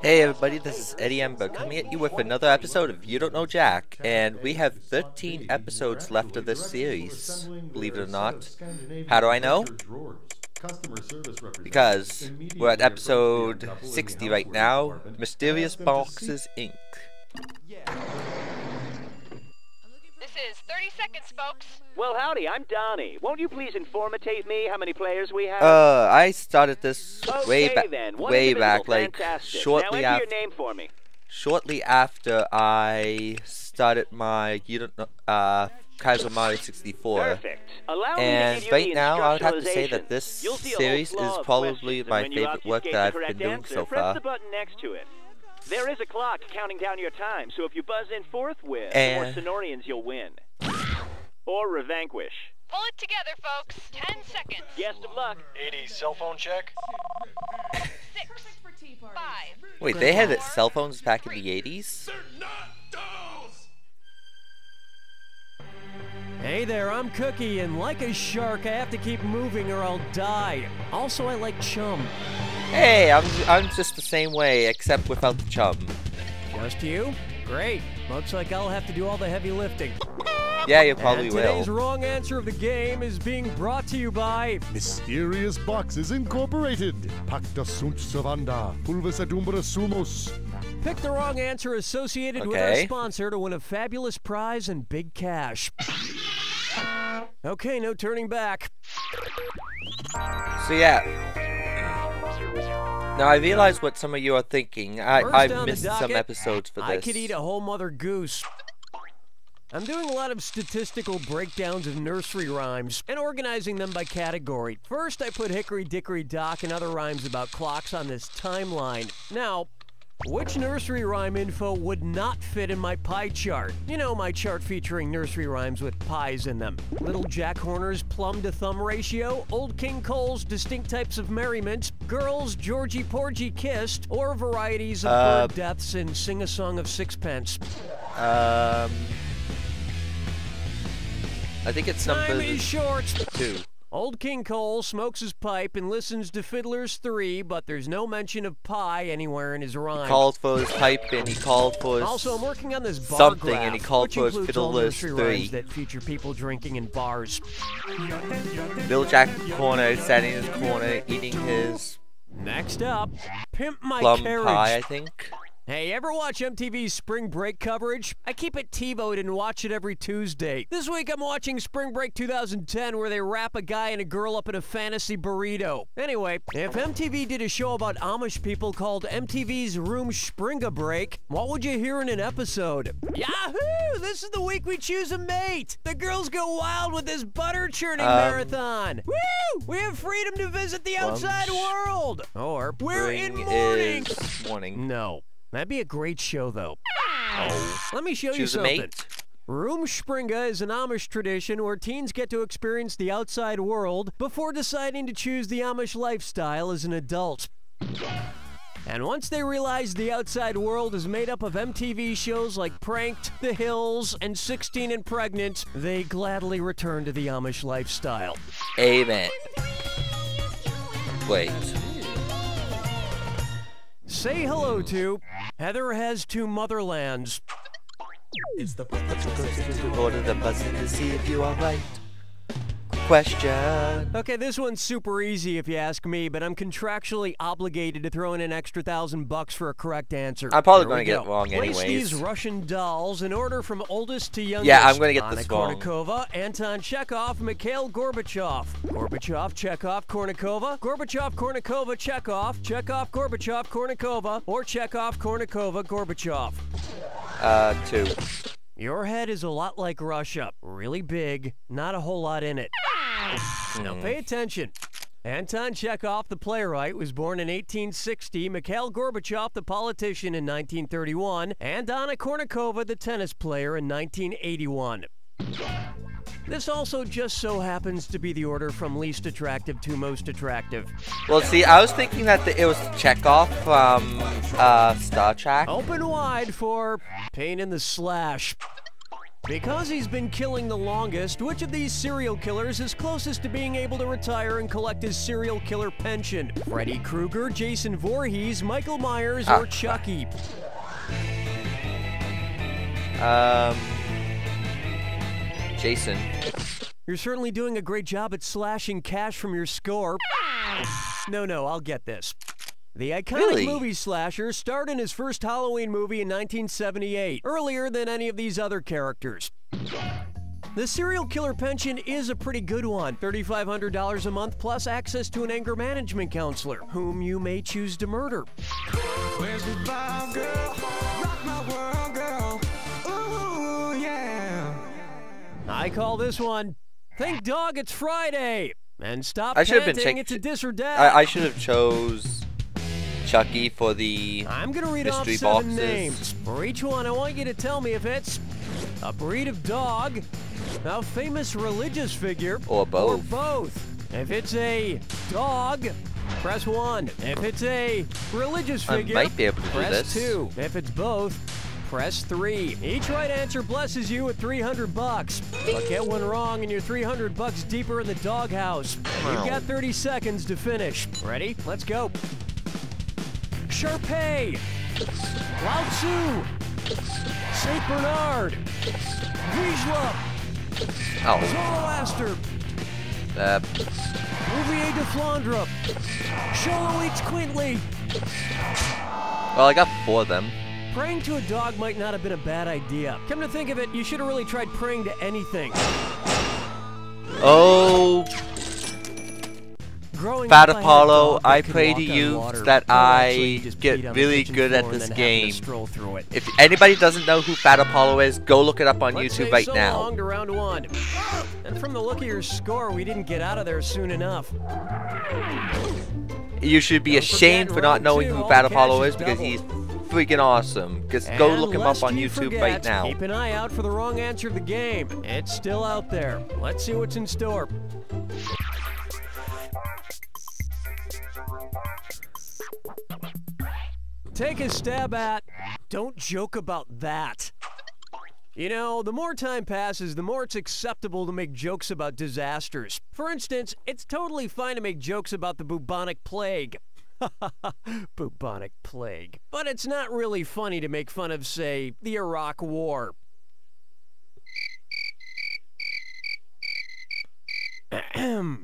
Hey everybody, this is Eddie Ember coming at you with another episode of You Don't Know Jack, and we have 13 episodes left of this series, believe it or not. How do I know? Because we're at episode 60 right now, Mysterious Boxes Inc. This is 30 seconds, folks. Well, howdy, I'm Donnie. Won't you please informate me how many players we have? I started this way back, like, shortly after. Your name for me. Shortly after I started my, Kaiser Mario 64. Perfect. And right now, I would have to say that this series is probably my favorite work that I've been doing so far. Press the button next to it. There is a clock counting down your time, so if you buzz in forthwith, the more Sonorians you'll win. Or revanquish. Pull it together, folks. 10 seconds. Guest of luck. 80 cell phone check. 6, 5. Wait, they had cell phones back in the 80s? Hey there, I'm Cookie, and like a shark, I have to keep moving or I'll die. Also, I like chum. Hey, I'm just the same way, except without the chum. Just you? Great. Looks like I'll have to do all the heavy lifting. Yeah, you probably will. Today's wrong answer of the game is being brought to you by Mysterious Boxes Incorporated. Pacta sunt servanda, pulvis adumbra sumus. Pick the wrong answer associated with our sponsor to win a fabulous prize and big cash. Okay, no turning back. So yeah. Now I realize what some of you are thinking. I've missed some episodes for this. I could eat a whole mother goose. I'm doing a lot of statistical breakdowns of nursery rhymes and organizing them by category. First, I put Hickory Dickory Dock and other rhymes about clocks on this timeline. Now, which nursery rhyme info would not fit in my pie chart? You know, my chart featuring nursery rhymes with pies in them. Little Jack Horner's plum to thumb ratio, Old King Cole's distinct types of merriment, girls Georgie Porgy kissed, or varieties of bird deaths and Sing a Song of Sixpence. I think it's number Time is short. 2. Old King Cole smokes his pipe and listens to Fiddler's 3, but there's no mention of pie anywhere in his rhyme. He called for his pipe and he called for his Also, I'm working on this bar something graph, and he called for his Fiddler's 3. That feature people drinking in bars. Little Jack Corner sat in his corner eating his Next up, Pimp My plum Carriage. pie, I think. Hey, ever watch MTV's Spring Break coverage? I keep it TiVo'd and watch it every Tuesday. This week I'm watching Spring Break 2010 where they wrap a guy and a girl up in a fantasy burrito. Anyway, if MTV did a show about Amish people called MTV's Room Springa Break, what would you hear in an episode? Yahoo! This is the week we choose a mate! The girls go wild with this butter churning marathon! Woo! We have freedom to visit the outside world! Or, we're in mourning! No. That'd be a great show, though. Oh. Let me show you something. Rumspringa is an Amish tradition where teens get to experience the outside world before deciding to choose the Amish lifestyle as an adult. And once they realize the outside world is made up of MTV shows like Pranked, The Hills, and 16 and Pregnant, they gladly return to the Amish lifestyle. Amen. Wait. Say hello to Heather Has Two Motherlands. It's the order the buzzer to see if you are right. Question. Okay, this one's super easy if you ask me, but I'm contractually obligated to throw in an extra $1,000 for a correct answer. I'm probably going to get it wrong anyways. Place these Russian dolls in order from oldest to youngest. Yeah, I'm going to get this Anna wrong. Kournikova, Anton Chekhov, Mikhail Gorbachev. Gorbachev, Chekhov, Kournikova. Gorbachev, Kournikova, Chekhov. Chekhov, Gorbachev, Kournikova. Or Chekhov, Kournikova, Gorbachev. 2. Your head is a lot like Russia. Really big, not a whole lot in it. Now pay attention. Anton Chekhov, the playwright, was born in 1860, Mikhail Gorbachev, the politician, in 1931, and Anna Kournikova, the tennis player, in 1981. This also just so happens to be the order from least attractive to most attractive. Well, see, I was thinking that it was Chekhov from Star Trek. Open wide for Pain in the Slash. Because he's been killing the longest, which of these serial killers is closest to being able to retire and collect his serial killer pension? Freddy Krueger, Jason Voorhees, Michael Myers, or Chucky? Jason. You're certainly doing a great job at slashing cash from your score. No, I'll get this. The iconic movie slasher starred in his first Halloween movie in 1978, earlier than any of these other characters. The serial killer pension is a pretty good one, $3,500 a month plus access to an anger management counselor, whom you may choose to murder. Where's the vibe, girl? Rock my world, girl. Ooh, yeah. I call this one, Thank Dog It's Friday, and stop panting, it's a dis or dat. I should have chose Chucky for the I'm gonna read off 7 boxes. names. For each one, I want you to tell me if it's a breed of dog, a famous religious figure, or both. If it's a dog, press 1. If it's a religious figure, I might be able to press do this. 2. If it's both, press 3. Each right answer blesses you with $300. But get one wrong and you're $300 deeper in the doghouse. You've got 30 seconds to finish. Ready? Let's go. Sharpay, Lao Tzu, Saint Bernard, Vizsla, Zoroaster, Bouvier de Flandre, Xoloitzcuintli. Quintly. Well, I got 4 of them. Praying to a dog might not have been a bad idea. Come to think of it, you should have really tried praying to anything. Oh. Fat Apollo, I pray to you that I get really good at this game. If anybody doesn't know who Fat Apollo is, go look it up on YouTube right now. Long to round 1. And from the look of your score, we didn't get out of there soon enough. You should be ashamed for not knowing who Fat Apollo is because he's freaking awesome. Just go look him up on YouTube right now. Keep an eye out for the wrong answer of the game. It's still out there. Let's see what's in store. Take a stab at, don't joke about that. You know, the more time passes, the more it's acceptable to make jokes about disasters. For instance, it's totally fine to make jokes about the bubonic plague. Bubonic plague. But it's not really funny to make fun of, say, the Iraq War.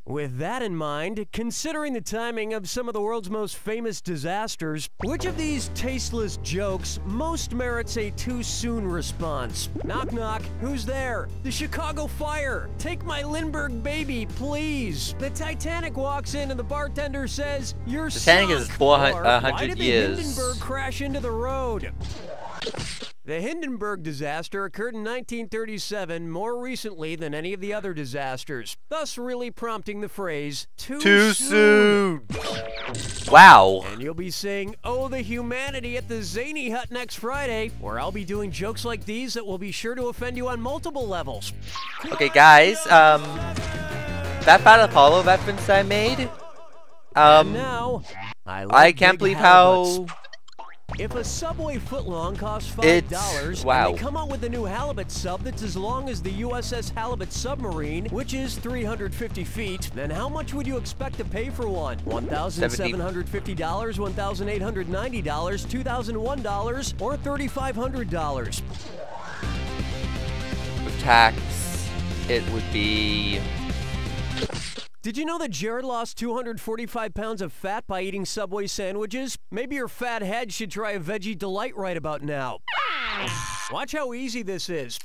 With that in mind, considering the timing of some of the world's most famous disasters, which of these tasteless jokes most merits a too soon response? Knock knock, who's there? The Chicago Fire! Take my Lindbergh baby, please! The Titanic walks in and the bartender says, "You're Titanic is 400 Why did the years. Hindenburg crash into the road? The Hindenburg disaster occurred in 1937, more recently than any of the other disasters, thus really prompting the phrase, too soon. Wow. And you'll be saying, "Oh, the humanity" at the Zany Hut next Friday, where I'll be doing jokes like these that will be sure to offend you on multiple levels. Okay, guys, that Fat Apollo reference I made, And now, I can't believe how... If a Subway footlong costs $5, wow. and they come out with a new halibut sub that's as long as the USS Halibut submarine, which is 350 feet, then how much would you expect to pay for one? $1,750, $1,890, $2,001, or $3,500? With tax, it would be... Did you know that Jared lost 245 pounds of fat by eating Subway sandwiches? Maybe your fat head should try a Veggie Delight right about now. Watch how easy this is.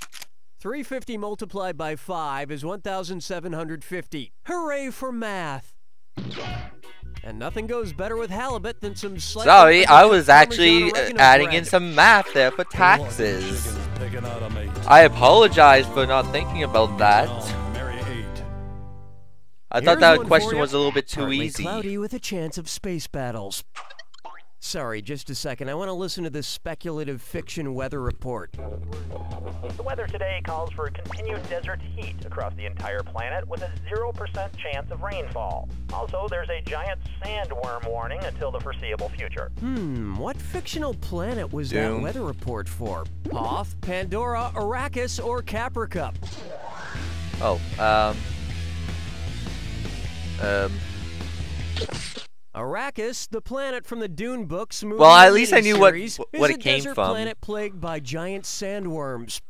350 multiplied by 5 is 1,750. Hooray for math! And nothing goes better with halibut than some slightly... Sorry, I was actually adding in some math there for taxes. I apologize for not thinking about that. I thought that question was a little bit too easy. Cloudy with a chance of space battles. Sorry, just a second. I want to listen to this speculative fiction weather report. The weather today calls for continued desert heat across the entire planet with a 0% chance of rainfall. Also, there's a giant sandworm warning until the foreseeable future. What fictional planet was that weather report for? Hoth, Pandora, Arrakis, or Caprica? Oh, Arrakis, the planet from the Dune books movie. Well, at least I knew what is it came a desert from. Planet plagued by giant sandworms.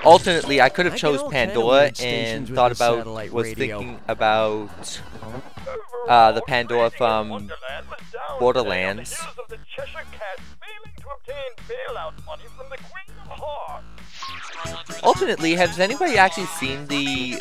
Alternately, I could have chose Pandora weird and stations with thought this about, satellite was radio. thinking about the Pandora from Borderlands. Alternately, has anybody actually seen the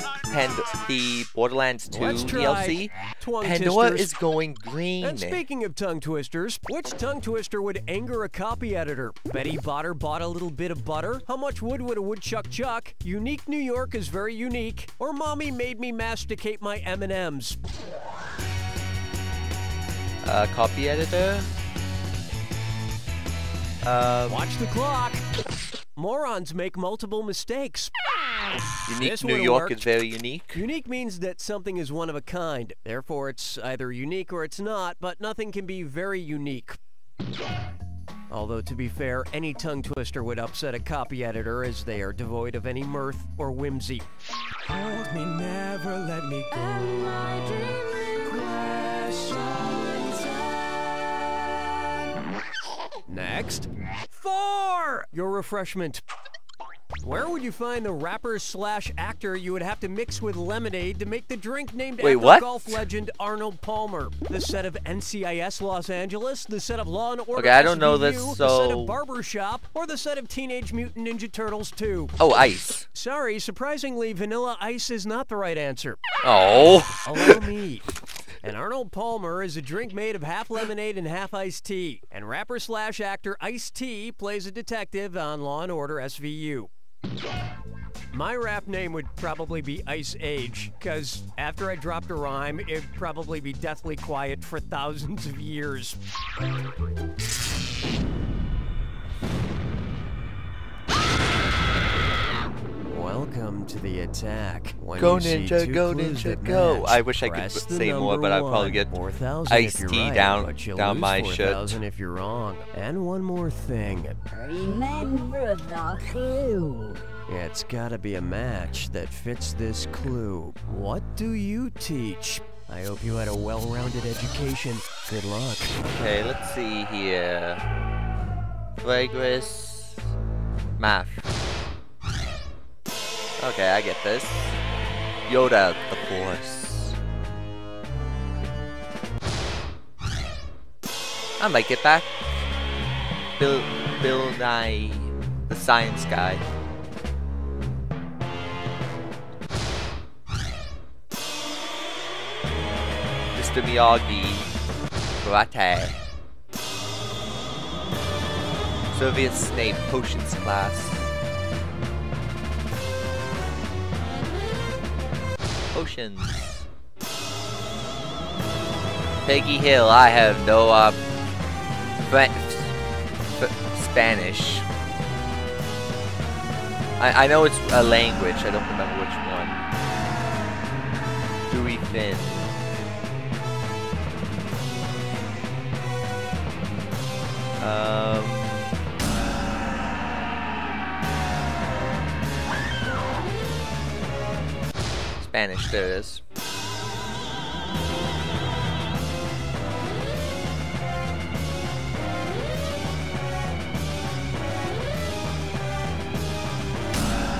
Borderlands 2 Let's try DLC? tongue Pandora twisters. is going green. And speaking of tongue twisters, which tongue twister would anger a copy editor? Betty Botter bought a little bit of butter? How much wood would a woodchuck chuck? Unique New York is very unique. Or Mommy made me masticate my M&Ms. Copy editor? Watch the clock. Morons make multiple mistakes. Unique This New would've York worked. is very unique. Unique means that something is one of a kind. Therefore, it's either unique or it's not, but nothing can be very unique. Although, to be fair, any tongue twister would upset a copy editor as they are devoid of any mirth or whimsy. Hold me, never let me go. Next. 4! Your refreshment. Where would you find the rapper/actor you would have to mix with lemonade to make the drink named Wait, after what? golf legend Arnold Palmer? The set of NCIS Los Angeles, the set of Law and Order Okay, I don't know SVU, this, the set so- of Barbershop, or the set of Teenage Mutant Ninja Turtles 2? Oh, ice. Sorry, surprisingly, Vanilla Ice is not the right answer. Oh. Allow me. And Arnold Palmer is a drink made of half lemonade and half iced tea. And rapper/actor Ice-T plays a detective on Law and Order SVU. My rap name would probably be Ice Age, because after I dropped a rhyme, it'd probably be deathly quiet for thousands of years. Welcome to the attack. When Go you see Ninja, two go clues Ninja, that go. match, I wish I could press the say more, number but I'd probably 1. get 4,000 iced if you're tea right, down but you down lose my 4,000 if you're wrong. And one more thing. Remember the clue. It's gotta be a match that fits this clue. What do you teach? I hope you had a well-rounded education. Good luck. Okay, let's see here. Fragrance. Math. Okay, I get this. Yoda, the Force. I might get back. Bill Nye, the science guy. Mr. Miyagi, karate. Soviet Snape, potions class. Potions. Peggy Hill, I have no Spanish. I know it's a language, I don't remember which one. Dewey Finn. Spanish, there it is.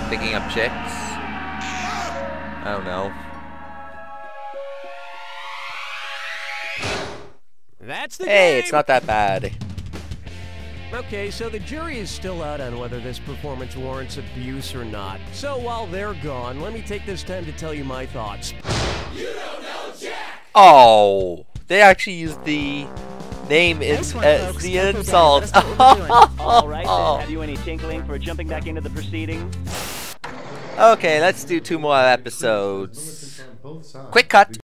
Picking up chicks? I don't know. That's the Hey, game! it's not that bad. Okay, so the jury is still out on whether this performance warrants abuse or not. So while they're gone, let me take this time to tell you my thoughts. Oh, they actually used the name as the insult. All right, then. Have you any tinkling for jumping back into the proceedings? Okay, let's do 2 more episodes. Quick cut.